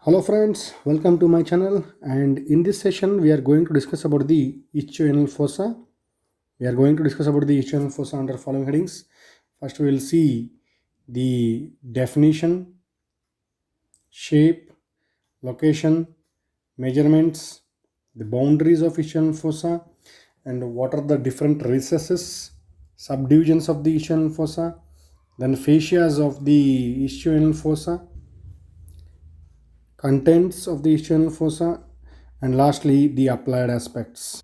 Hello friends, welcome to my channel, and in this session we are going to discuss about the ischial fossa. We are going to discuss about the ischial fossa under following headings. First we will see the definition, shape, location, measurements, the boundaries of ischial fossa, and what are the different recesses, subdivisions of the ischial fossa, then fascias of the ischial fossa, contents of the ischial fossa, and lastly the applied aspects.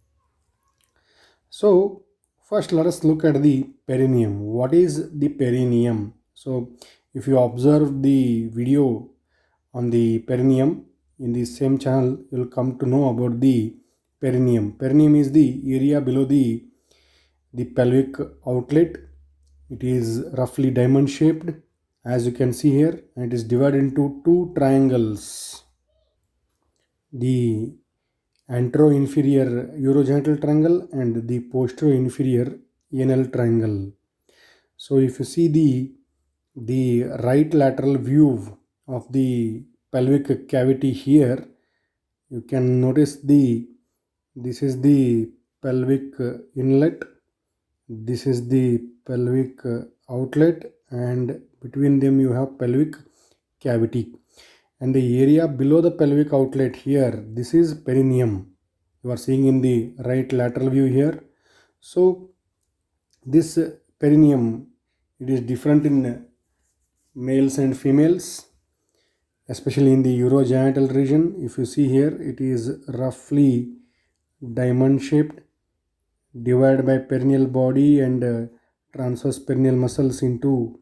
So first let us look at the perineum. What is the perineum? So if you observe the video on the perineum in the same channel, you will come to know about the perineum. Perineum is the area below the pelvic outlet. It is roughly diamond shaped, as you can see here, and it is divided into two triangles. The antero-inferior urogenital triangle and the postero-inferior anal triangle. So if you see the right lateral view of the pelvic cavity here, you can notice this is the pelvic inlet, this is the pelvic outlet, and between them you have pelvic cavity. And the area below the pelvic outlet here, this is perineum. You are seeing in the right lateral view here. So this perineum, it is different in males and females, especially in the urogenital region. If you see here, it is roughly diamond shaped, divided by perineal body and transverse perineal muscles into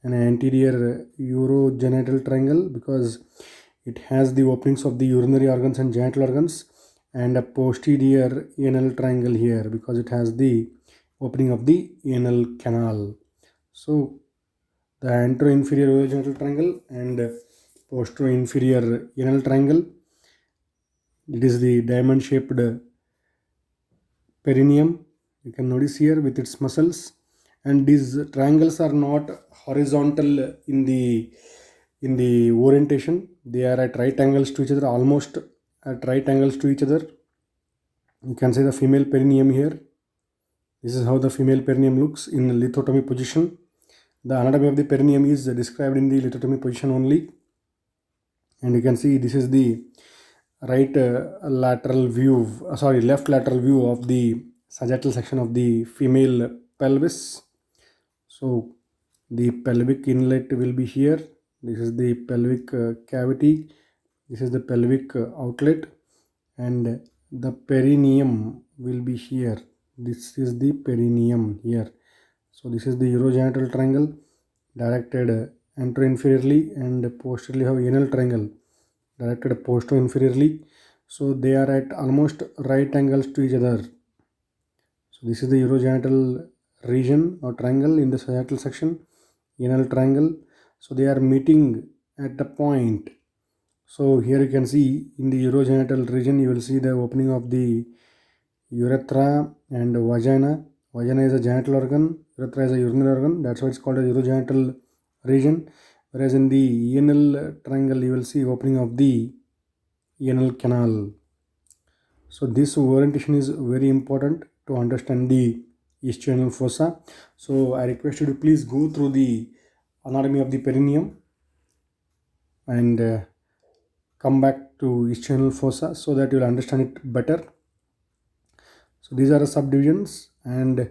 an anterior urogenital triangle, because it has the openings of the urinary organs and genital organs, and a posterior anal triangle here because it has the opening of the anal canal. So the antero-inferior urogenital triangle and posterior-inferior anal triangle, it is the diamond shaped perineum. You can notice here with its muscles, and these triangles are not horizontal in the orientation. They are at right angles to each other, almost at right angles to each other. You can see the female perineum here. This is how the female perineum looks in lithotomy position. The anatomy of the perineum is described in the lithotomy position only, and you can see this is the right lateral view, left lateral view of the sagittal section of the female pelvis. So the pelvic inlet will be here. This is the pelvic cavity. This is the pelvic outlet, and the perineum will be here. This is the perineum here. So this is the urogenital triangle directed anteroinferiorly, and posteriorly have anal triangle directed postero-inferiorly. So they are at almost right angles to each other. So this is the urogenital region or triangle in the sagittal section, anal triangle. So they are meeting at the point. So here you can see in the urogenital region, you will see the opening of the urethra and vagina. Vagina is a genital organ, urethra is a urinary organ. That's why it's called a urogenital region. Whereas in the anal triangle, you will see opening of the anal canal. So this orientation is very important to understand the ischial fossa. So I request you to please go through the anatomy of the perineum and come back to ischial fossa so that you will understand it better. So these are the subdivisions, and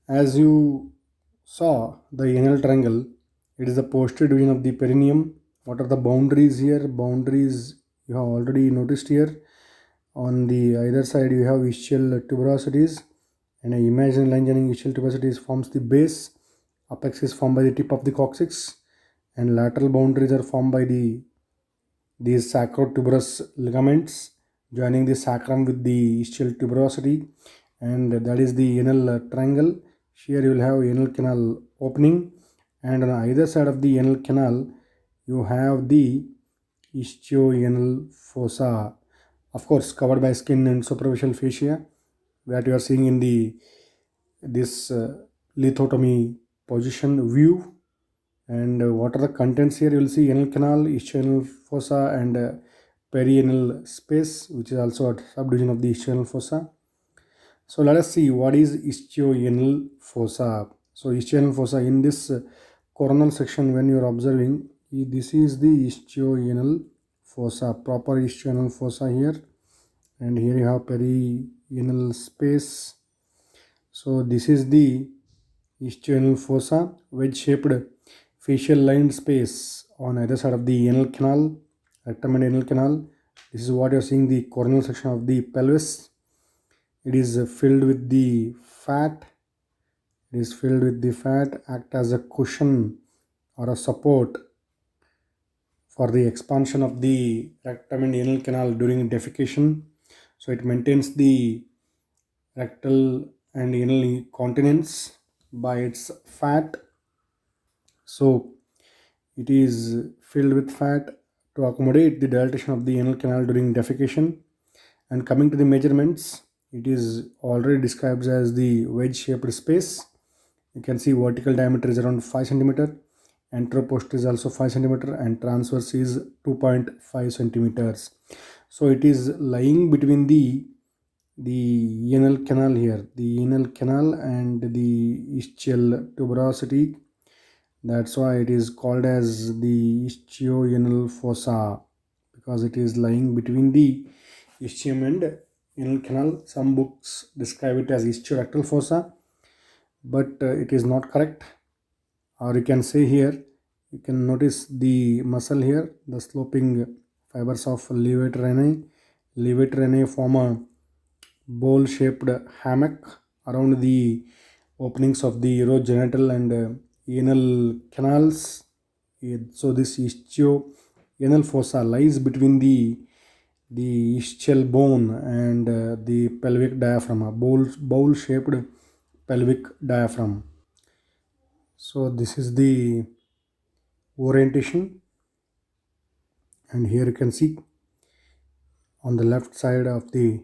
as you saw the anal triangle, it is the posterior division of the perineum. What are the boundaries here? Boundaries you have already noticed here. On the either side you have ischial tuberosities, and an imaginary line joining ischial tuberosities forms the base. Apex is formed by the tip of the coccyx, and lateral boundaries are formed by these sacrotuberous ligaments joining the sacrum with the ischial tuberosity, and that is the anal triangle. Here you will have anal canal opening, and on either side of the anal canal you have the ischioanal fossa, of course covered by skin and superficial fascia, that you are seeing in this lithotomy position view. And what are the contents here? You will see anal canal, ischial fossa, and perianal space, which is also a subdivision of the ischial fossa. So let us see what is ischioanal fossa. So ischial fossa in this coronal section, when you are observing, this is the ischioanal fossa, proper ischioanal fossa here, and here you have perianal space. So this is the ischial fossa, wedge-shaped facial lined space on either side of the anal canal, rectum and anal canal. This is what you are seeing, the coronal section of the pelvis. It is filled with the fat. It is filled with the fat, act as a cushion or a support for the expansion of the rectum and anal canal during defecation. So it maintains the rectal and anal continence by its fat. So it is filled with fat to accommodate the dilatation of the anal canal during defecation. And coming to the measurements, it is already described as the wedge-shaped space. You can see vertical diameter is around 5 centimeter, anteroposterior is also 5 centimeter, and transverse is 2.5 centimeters. So it is lying between the anal canal here, the anal canal and the ischial tuberosity. That's why it is called as the ischioanal fossa, because it is lying between the ischium and anal canal. Some books describe it as ischiorectal fossa, but it is not correct. Or you can say here, you can notice the muscle here, the sloping fibers of levator ani. Levator ani form a bowl-shaped hammock around the openings of the urogenital and anal canals. So this ischioanal fossa lies between the ischial bone and the pelvic diaphragm, a bowl-shaped pelvic diaphragm. So this is the orientation, and here you can see on the left side of the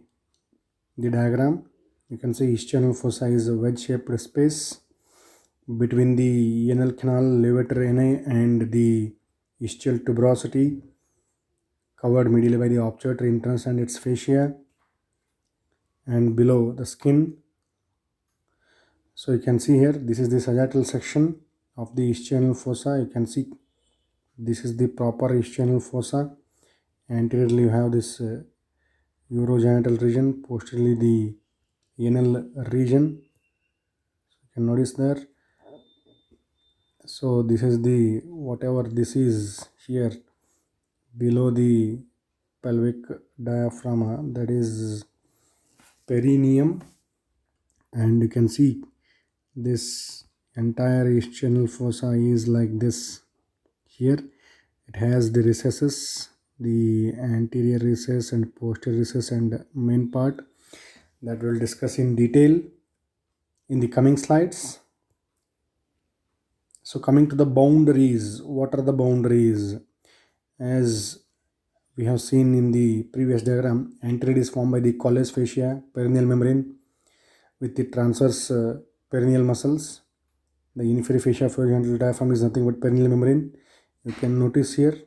diagram, you can see ischial fossa is a wedge-shaped space between the anal canal, levator ani, and the ischial tuberosity, covered medially by the obturator entrance and its fascia, and below the skin. So you can see here, this is the sagittal section of the ischial fossa. You can see this is the proper ischial fossa. Anteriorly you have this urogenital region, posteriorly the anal region. You can notice there. So this is the whatever this is here below the pelvic diaphragm, that is perineum, and you can see this entire ischial fossa is like this. Here it has the recesses, the anterior recess and posterior recess and main part, that we'll discuss in detail in the coming slides. So coming to the boundaries, what are the boundaries? As we have seen in the previous diagram, anterior is formed by the colles fascia, perineal membrane with the transverse perineal muscles. The inferior fascia of urogenital diaphragm is nothing but perineal membrane. You can notice here,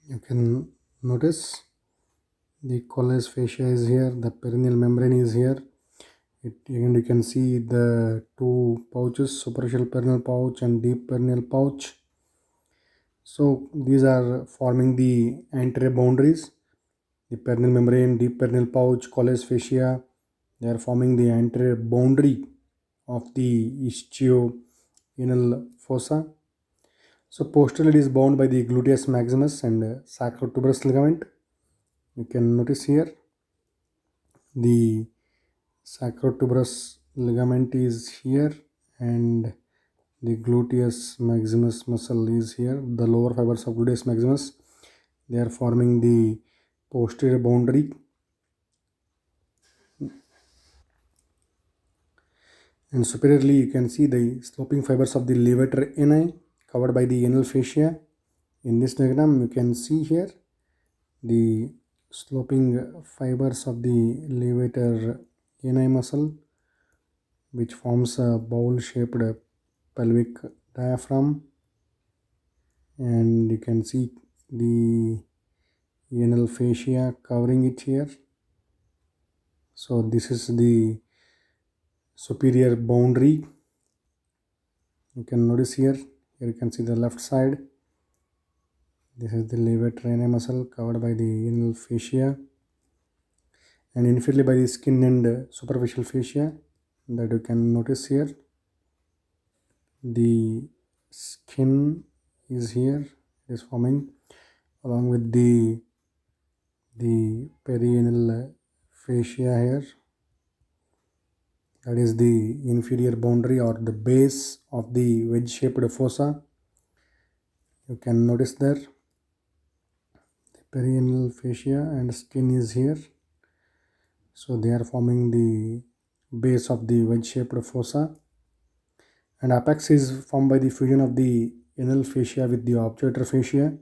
you can notice the colles fascia is here, the perineal membrane is here. And you can see the two pouches, superficial perineal pouch and deep perineal pouch. So these are forming the anterior boundaries. The perineal membrane, deep perineal pouch, colles fascia, they are forming the anterior boundary of the ischioanal fossa. So posteriorly it is bound by the gluteus maximus and sacrotuberous ligament. You can notice here the sacrotuberous ligament is here and the gluteus maximus muscle is here. The lower fibers of gluteus maximus, they are forming the posterior boundary. And superiorly you can see the sloping fibers of the levator ani covered by the anal fascia. In this diagram you can see here the sloping fibers of the levator ani muscle, which forms a bowl shaped pelvic diaphragm, and you can see the anal fascia covering it here. So this is the superior boundary. You can notice here you can see the left side. This is the levator terranean muscle covered by the anal fascia, and inferiorly by the skin and superficial fascia that you can notice here. The skin is here, it is forming along with the perianal fascia here. That is the inferior boundary or the base of the wedge shaped fossa. You can notice there the perianal fascia and skin is here. So they are forming the base of the wedge shaped fossa, and apex is formed by the fusion of the anal fascia with the obturator fascia.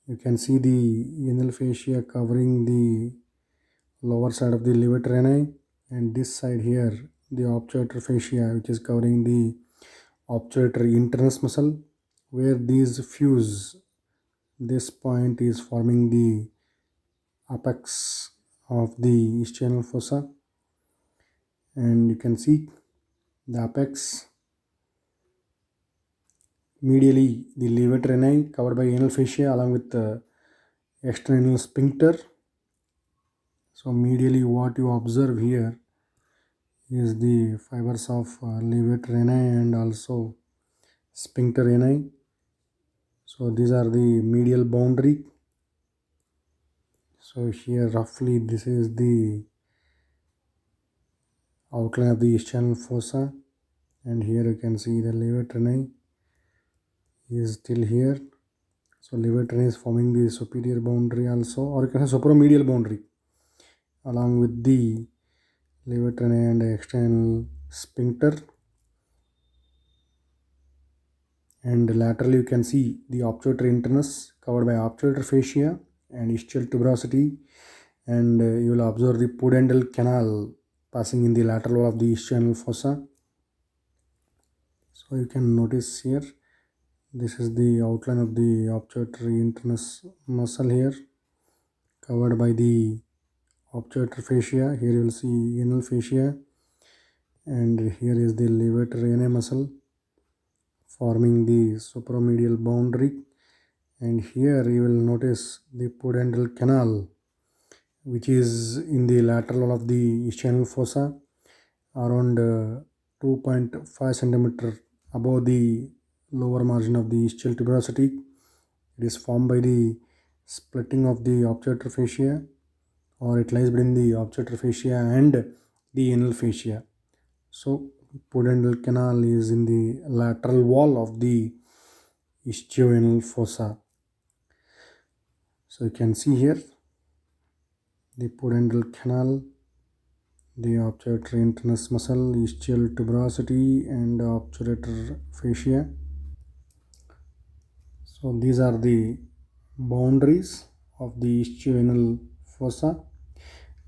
You can see the anal fascia covering the lower side of the levator terranean, and this side here the obturator fascia which is covering the obturator internus muscle, where these fuse. This point is forming the apex of the ischial fossa, and you can see the apex medially the levator terranean covered by anal fascia along with the external sphincter. So medially what you observe here is the fibers of levator terranean and also sphincter ani. So these are the medial boundary. So here roughly this is the outline of the ischial fossa, and here you can see the levator terranean is still here. So levator terranean is forming the superior boundary also, or you can say supromedial boundary along with the levator terranean and external sphincter. And laterally you can see the obturator internus covered by obturator fascia and ischial tuberosity, and you will observe the pudendal canal passing in the lateral wall of the ischial fossa. So you can notice here this is the outline of the obturator internus muscle here covered by the obturator fascia. Here you will see anal fascia, and here is the levator terranean muscle forming the supromedial boundary, and here you will notice the pudendal canal which is in the lateral wall of the ischial fossa around 2.5 centimeter above the lower margin of the ischial tuberosity. It is formed by the splitting of the obturator fascia, or it lies between the obturator fascia and the anal fascia. So pudendal canal is in the lateral wall of the ischioanal fossa. So you can see here the pudendal canal, the obturator internus muscle, ischial tuberosity, and obturator fascia. So these are the boundaries of the ischioanal fossa.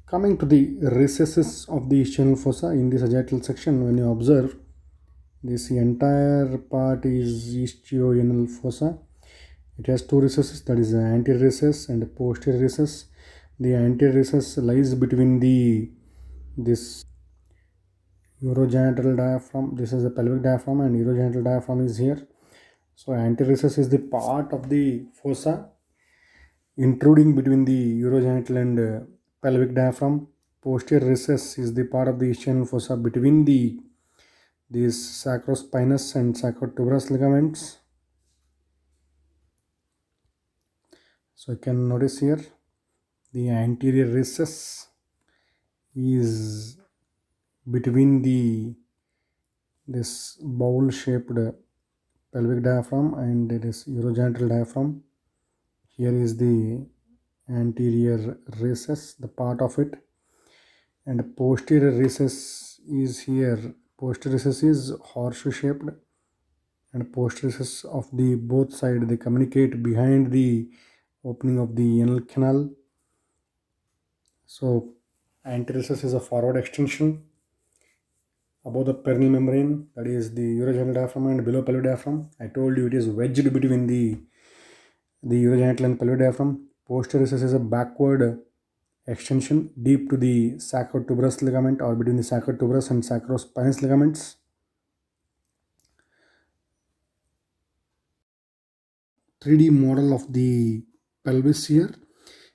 Coming to the recesses of the ischial fossa in the sagittal section, when you observe this entire part is ischioanal fossa. It has two recesses, that is anterior recess and posterior recess. The anterior recess lies between this urogenital diaphragm. This is the pelvic diaphragm, and urogenital diaphragm is here. So anterior recess is the part of the fossa intruding between the urogenital and pelvic diaphragm. Posterior recess is the part of the ischial fossa between these sacrospinous and sacrotuberous ligaments. So you can notice here the anterior recess is between this bowl shaped pelvic diaphragm and this urogenital diaphragm. Here is the anterior recess, the part of it, and posterior recess is here. Posterior recess is horseshoe shaped, and posterior recess of the both side they communicate behind the opening of the anal canal. So anterior recess is a forward extension above the perineal membrane, that is the urogenital diaphragm, and below pelvic diaphragm. I told you it is wedged between the urogenital and pelvic diaphragm. Posterior recess is a backward extension deep to the sacrotuberous ligament, or between the sacrotuberous and sacrospinous ligaments. 3D model of the pelvis here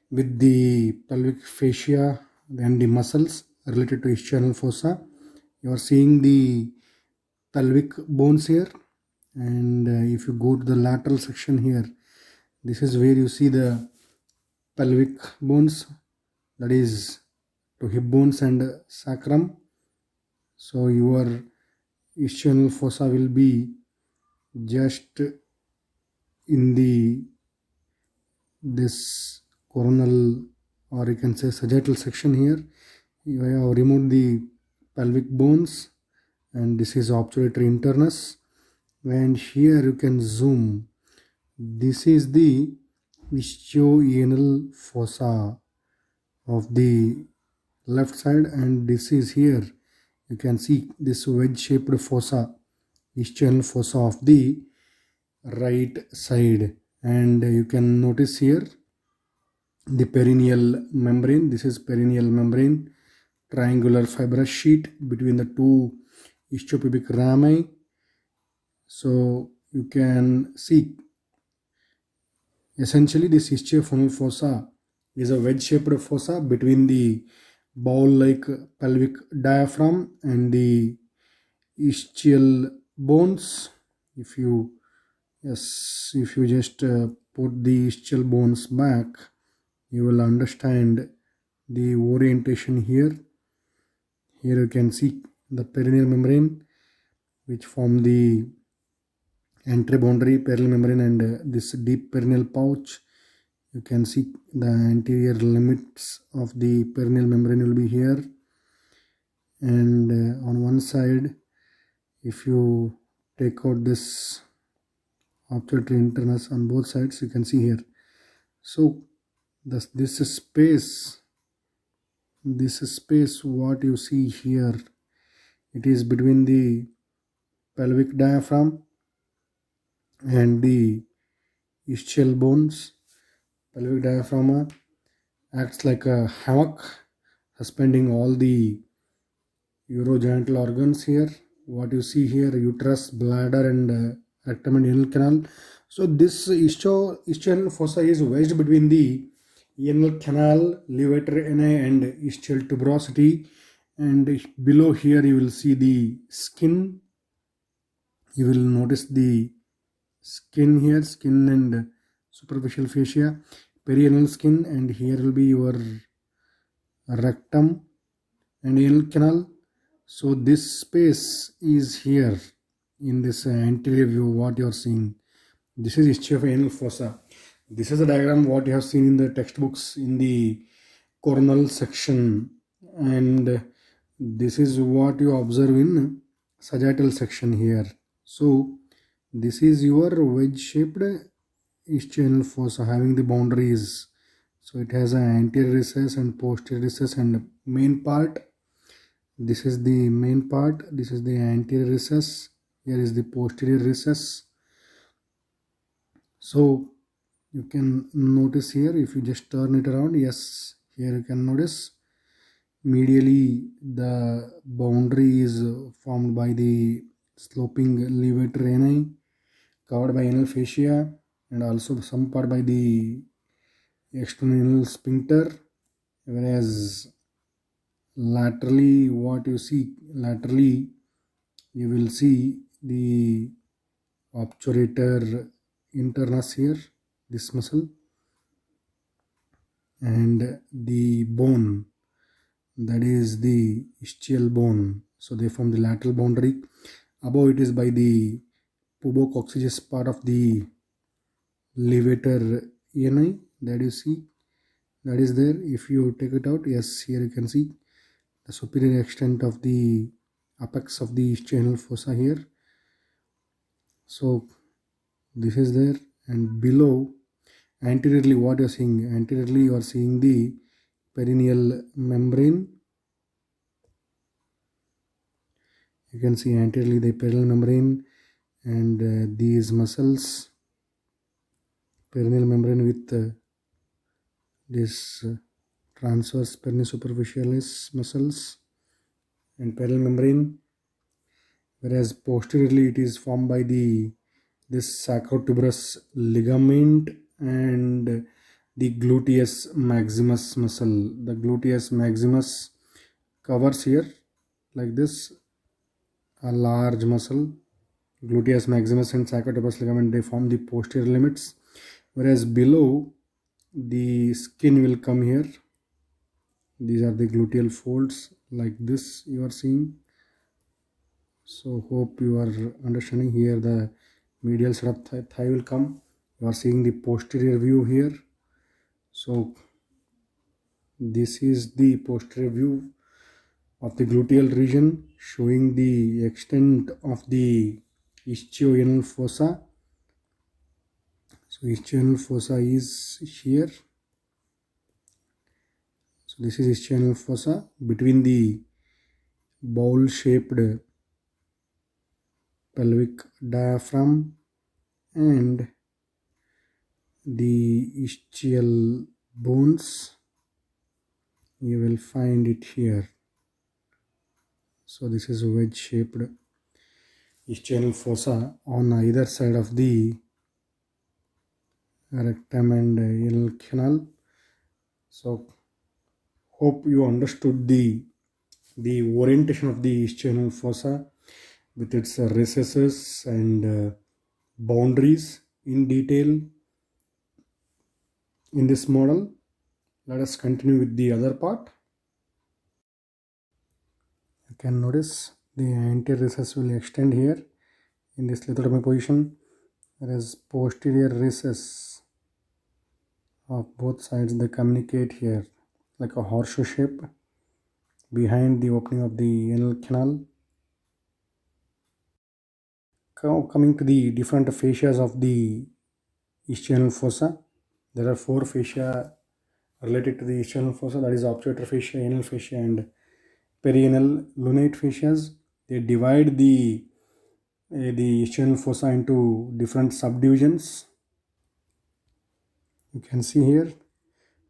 with the pelvic fascia and the muscles related to ischial fossa. You are seeing the pelvic bones here, and if you go to the lateral section here, this is where you see the pelvic bones, that is to hip bones and sacrum. So your ischial fossa will be just in this coronal, or you can say sagittal section here. You have removed the pelvic bones, and this is obturator internus. And here you can zoom. This is the ischioanal fossa of the left side, and this is here. You can see this wedge-shaped fossa, ischial fossa of the right side, and you can notice here the perineal membrane. This is perineal membrane, triangular fibrous sheet between the two ischiopubic rami. So you can see essentially this ischiophonal fossa is a wedge-shaped fossa between the bowl-like pelvic diaphragm and the ischial bones. If you just put the ischial bones back, you will understand the orientation here. Here you can see the perineal membrane, which form the antereboundary perineal membrane, and this deep perineal pouch. You can see the anterior limits of the perineal membrane will be here, and on one side, if you take out this obturator internus on both sides, you can see here. So this space what you see here, it is between the pelvic diaphragm and the ischial bones. Pelvic diaphragm acts like a hammock, suspending all the urogenital organs here. What you see here, uterus, bladder, and rectum and anal canal. So this ischial fossa is wedged between the anal canal, levator ani, and ischial tuberosity. And below here you will see the skin. You will notice the skin here, skin and superficial fascia, perianal skin, and here will be your rectum and anal canal. So this space is here in this anterior view. What you are seeing, this is ischioanal fossa. This is a diagram what you have seen in the textbooks in the coronal section, and this is what you observe in sagittal section here. So this is your wedge-shaped ischioanal fossa having the boundaries. So it has an anterior recess and posterior recess and main part. This is the main part. This is the anterior recess. Here is the posterior recess. So you can notice here, if you just turn it around, yes, here you can notice medially the boundary is formed by the sloping levator ani, covered by anal fascia, and also some part by the external anal sphincter, whereas laterally what you see, laterally you will see the obturator internus here, this muscle, and the bone, that is the ischial bone. So they form the lateral boundary. Above it is by the pubococcygous part of the levator ani, that you see, that is there. If you take it out, yes, here you can see the superior extent of the apex of the ischial fossa here. So this is there, and below, anteriorly what you are seeing, anteriorly you are seeing the perineal membrane, You can see anteriorly the perineal membrane and these muscles, perineal membrane with this transverse superficialis muscles and perineal membrane, whereas posteriorly it is formed by this sacrotuberous ligament and the gluteus maximus muscle. The gluteus maximus covers here like this, a large muscle. Gluteus maximus and sacrotuberous ligament, they form the posterior limits, whereas below the skin will come here. These are the gluteal folds like this you are seeing. So hope you are understanding. Here the medial side of thigh will come. You are seeing the posterior view here. So this is the posterior view of the gluteal region, showing the extent of the ischial fossa. So ischial fossa is here. So this is ischial fossa between the bowl shaped pelvic diaphragm and the ischial bones. You will find it here. So this is wedge shaped ischial fossa on either side of the rectum and anal canal. So hope you understood the orientation of the ischial fossa with its recesses and boundaries in detail in this model. Let us continue with the other part. You can notice the anterior recess will extend here in this lithotomy position, whereas posterior recess of both sides, they communicate here like a horseshoe shape behind the opening of the anal canal. Coming to the different fascias of the ischial fossa, there are 4 fascia related to the ischial fossa, that is obturator fascia, anal fascia and perianal lunate fascias. They divide the ischial fossa into different subdivisions. You can see here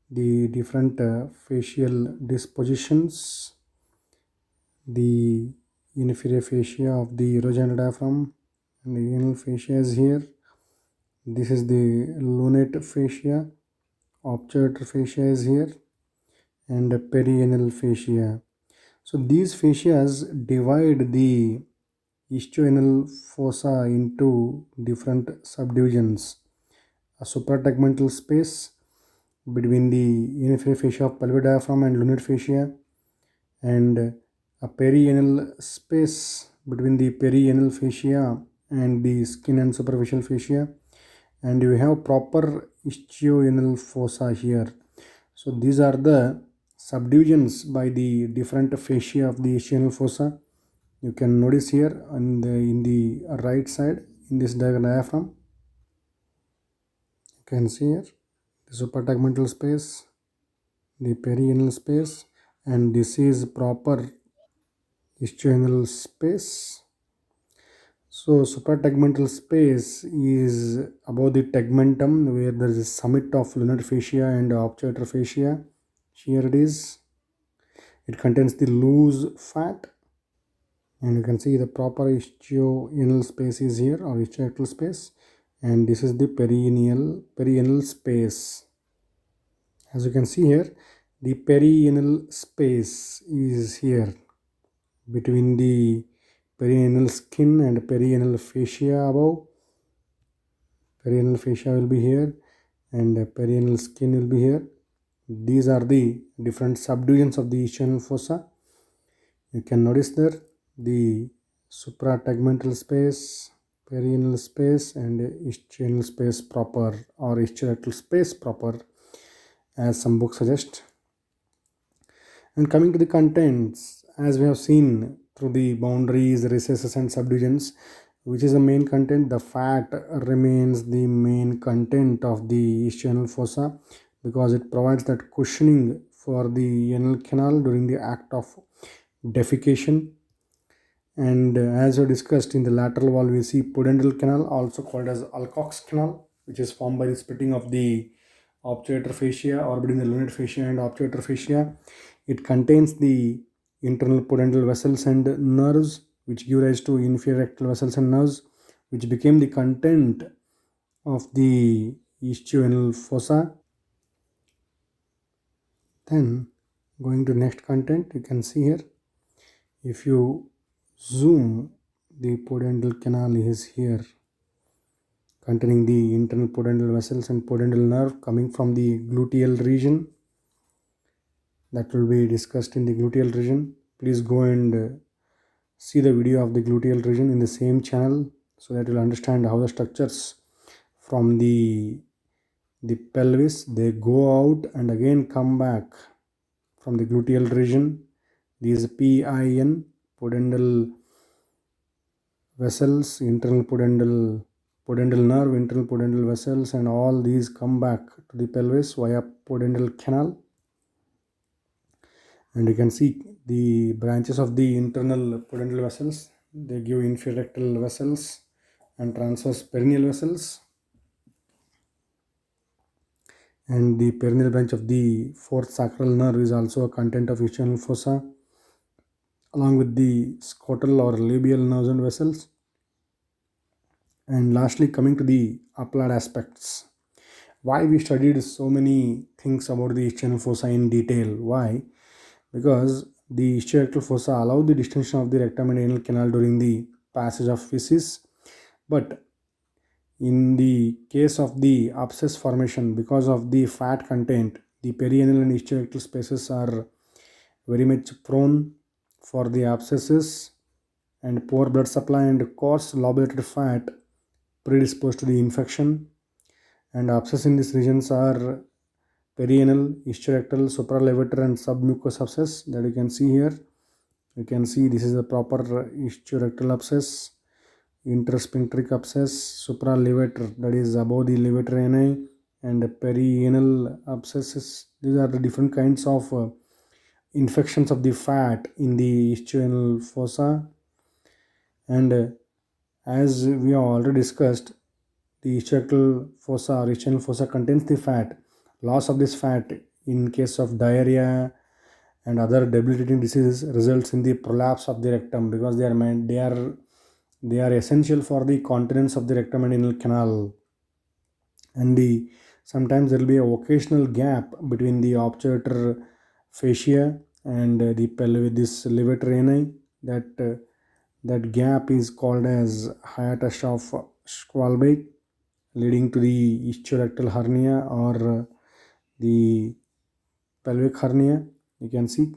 the different facial dispositions. The inferior fascia of the erogenous diaphragm and the anal fascia is here. This is the lunate fascia, obturator fascia is here, and perianal fascia. So these fascias divide the ischial fossa into different subdivisions. A suprategmental space between the inferior fascia of pelvic diaphragm and lunate fascia, and a perianal space between the perianal fascia and the skin and superficial fascia, and you have proper ischial fossa here. So these are the subdivisions by the different fascia of the ischial fossa. You can notice here in the right side in this diaphragm. You can see here the suprategmental space, the perianal space, and this is proper ischial space. So suprategmental space is above the tegmentum, where there is a summit of lunate fascia and obturator fascia. Here it is. It contains the loose fat, and you can see the proper ischial space is here, or ischial space, and this is the perianal space. As you can see here, the perianal space is here between the perianal skin and perianal fascia above. Perianal fascia will be here and perianal skin will be here. These are the different subdivisions of the ischial fossa. You can notice there the suprategmental space, perianal space, and ischial space proper, or ischial space proper, as some books suggest. And coming to the contents, as we have seen through the boundaries, recesses, and subdivisions, which is the main content, the fat remains the main content of the ischial fossa, because it provides that cushioning for the anal canal during the act of defecation. And as we discussed, in the lateral wall we see pudendal canal, also called as Alcock's canal, which is formed by the splitting of the obturator fascia or between the lunate fascia and obturator fascia. It contains the internal pudendal vessels and nerves, which give rise to inferior rectal vessels and nerves, which became the content of the ischioanal fossa. Then going to next content, you can see here, if you zoom, the pudendal canal is here, containing the internal pudendal vessels and pudendal nerve coming from the gluteal region. That will be discussed in the gluteal region. Please go and see the video of the gluteal region in the same channel, so that you'll understand how the structures from the pelvis, they go out and again come back from the gluteal region. These PIN, pudendal vessels, internal pudendal nerve, internal pudendal vessels, and all these come back to the pelvis via pudendal canal. And you can see the branches of the internal pudendal vessels, they give inferior rectal vessels and transverse perineal vessels. And the perineal branch of the fourth sacral nerve is also a content of ischioanal fossa, along with the scrotal or labial nerves and vessels. And lastly, coming to the applied aspects, why we studied so many things about the ischioanal fossa in detail. Why? Because the ischiorectal fossa allow the distension of the rectum and anal canal during the passage of feces. But in the case of the abscess formation, because of the fat content, the perianal and ischiorectal spaces are very much prone for the abscesses, and poor blood supply and coarse lobulated fat predisposed to the infection. And abscess in these regions are perianal, ischiorectal, supralevator, and submucous abscess that you can see here. You can see this is the proper ischiorectal abscess, intersphincteric abscess, supralevator, that is above the levator ani, and perianal abscesses. These are the different kinds of infections of the fat in the ischioanal fossa. And as we have already discussed, the ischiorectal fossa or ischioanal fossa contains the fat. Loss of this fat in case of diarrhea and other debilitating diseases results in the prolapse of the rectum, because they are essential for the continence of the rectum and anal canal. And sometimes there will be a occasional gap between the obturator fascia and the pelvis, this levator ani. That gap is called as hiatus of Schwalbe, leading to the ischiorectal hernia or the pelvic hernia. You can see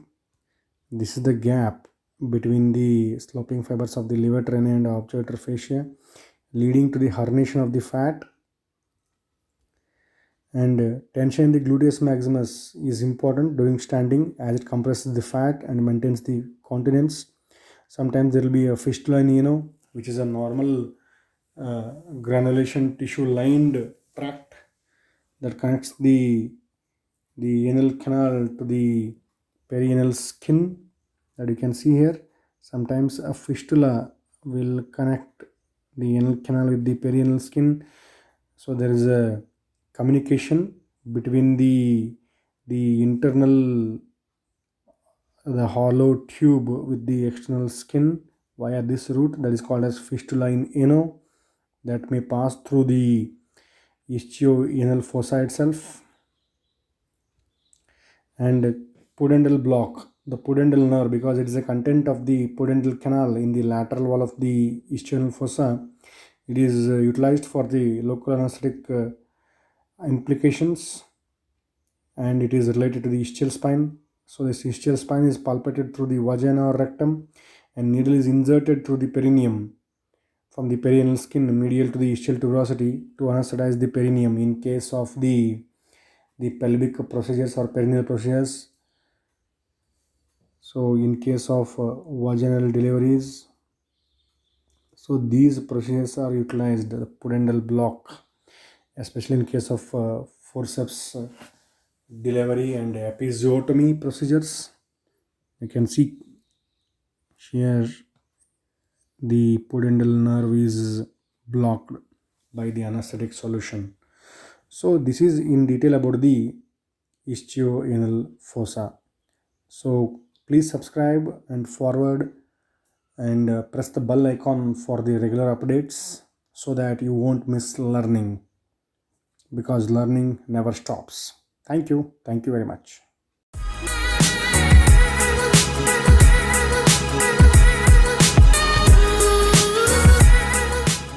this is the gap between the sloping fibers of the levator ani and obturator fascia, leading to the herniation of the fat. And tension in the gluteus maximus is important during standing, as it compresses the fat and maintains the continence. Sometimes there will be a fistula in ano, which is a normal granulation tissue lined tract that connects the anal canal to the perianal skin, that you can see here. Sometimes a fistula will connect the anal canal with the perianal skin, so there is a communication between the internal, the hollow tube with the external skin via this route, that is called as fistula in ano, that may pass through the ischioanal fossa itself. And pudendal block, the pudendal nerve, because it is a content of the pudendal canal in the lateral wall of the ischioanal fossa, it is utilized for the local anesthetic implications, and it is related to the ischial spine. So this ischial spine is palpated through the vagina or rectum, and needle is inserted through the perineum from the perianal skin medial to the ischial tuberosity to anesthetize the perineum in case of the pelvic procedures or perineal procedures. So in case of vaginal deliveries, so these procedures are utilized, the pudendal block, especially in case of forceps delivery and episiotomy procedures. You can see here the pudendal nerve is blocked by the anesthetic solution. So this is in detail about the ischioanal fossa. So please subscribe and forward and press the bell icon for the regular updates so that you won't miss learning, because learning never stops. Thank you. Thank you very much.